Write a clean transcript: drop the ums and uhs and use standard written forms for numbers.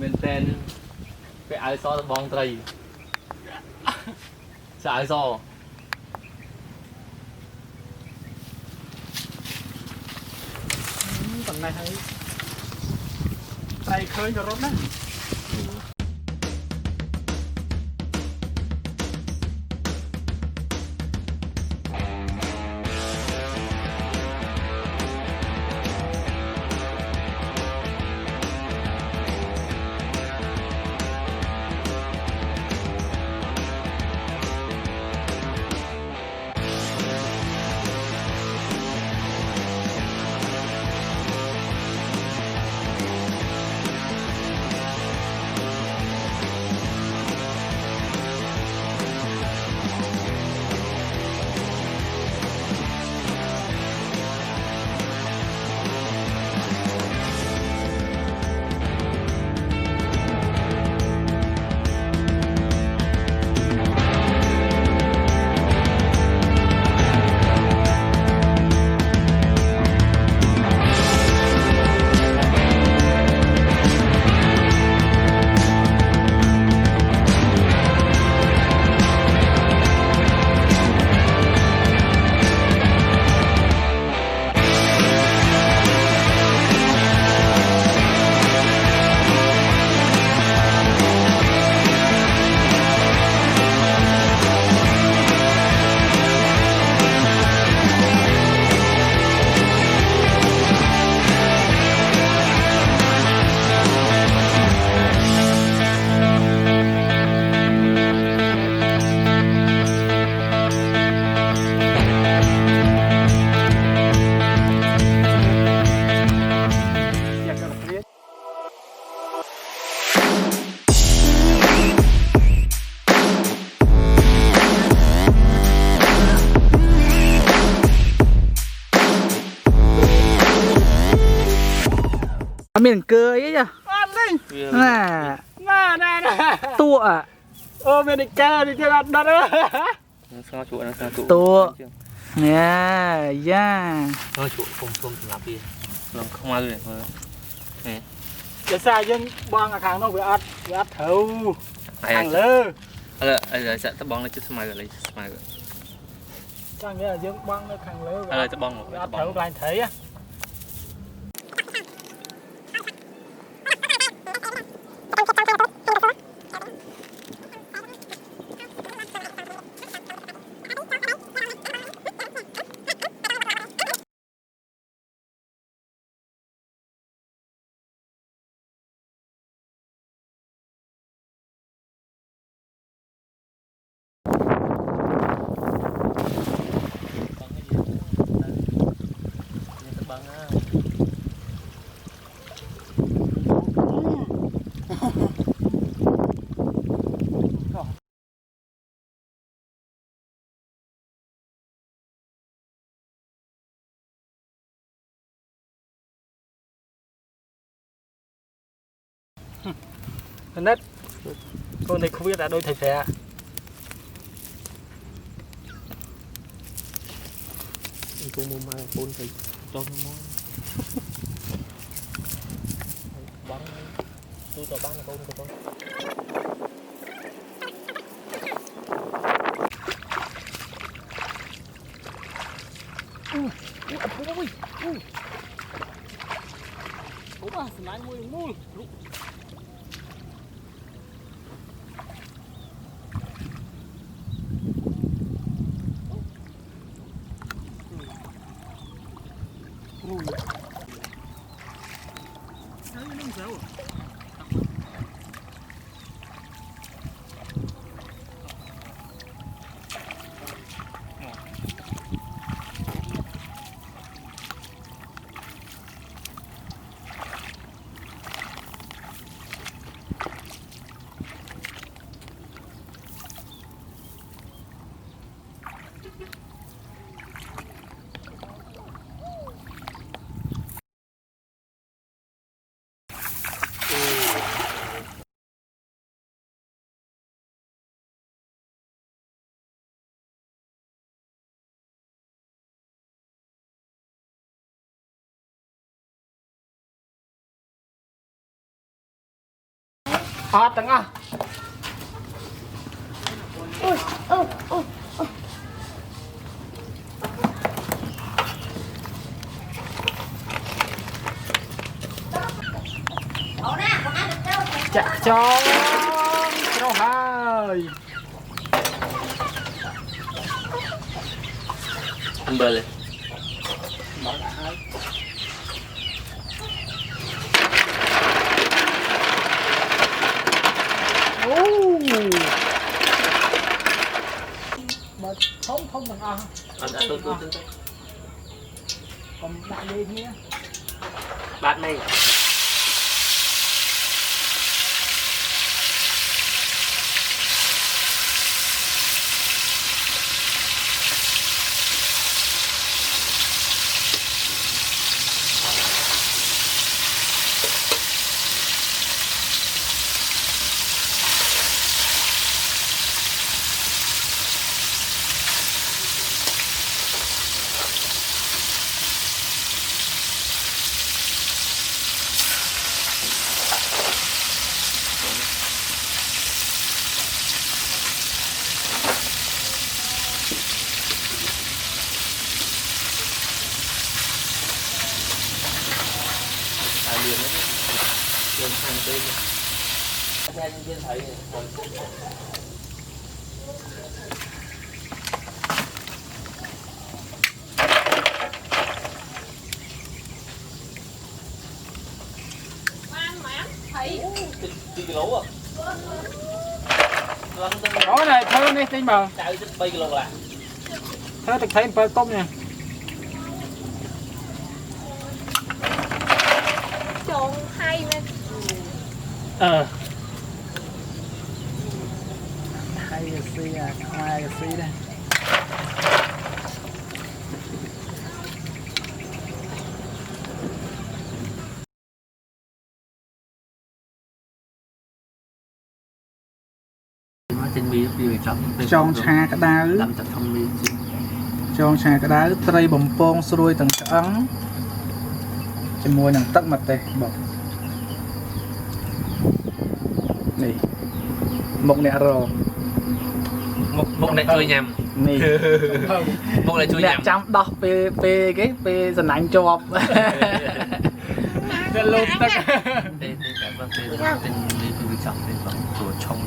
mình tên cái áo so bong tây áo so tầm này hay tay khơi cho rốt đấy. Miền cười ấy nhá. Nè. Tua à? Miền định ca thì theo ăn đó đó. nó chuột Tua. Nè, da. nó chuột không thì làm gì làm không ăn rồi nè Để sai dân bong ở hàng nó bị ắt thấu. Hàng lơ. Sẽ tao bong lên chút smile rồi Chẳng nghĩa là dân bong nó hàng lơ. Tao bong ắt thấu lại thấy á. Nét con này không biết là đôi thầy phè con mua mai con thì cho nó món bắn tôi cho bắn con của tôi Ủa, nãy mua tầng à chặt cho đâu hai anh bơi lên không không bằng à anh tôi còn đại đi nhé bát này liền đấy liền hàng tên ra nhân viên thấy kilo à đó này thơ này tinh bờ chạy 3 kilo là thơ thực thấy bờ công nha trộn hay nè hay là xí à hai là xí đây trên mi đi tròn trà cái đá làm chặt thông mi tròn trà cái đá tây bầm pong xuôi tầng trắng chỉ môi nằng tắc mặt đây bọc này một nẹ rồi một này chui nhầm nè một này chui nhầm trong đọc về cái dần ảnh cho bọc cái lột tắc tên cả tên đi chọn tên bằng của trong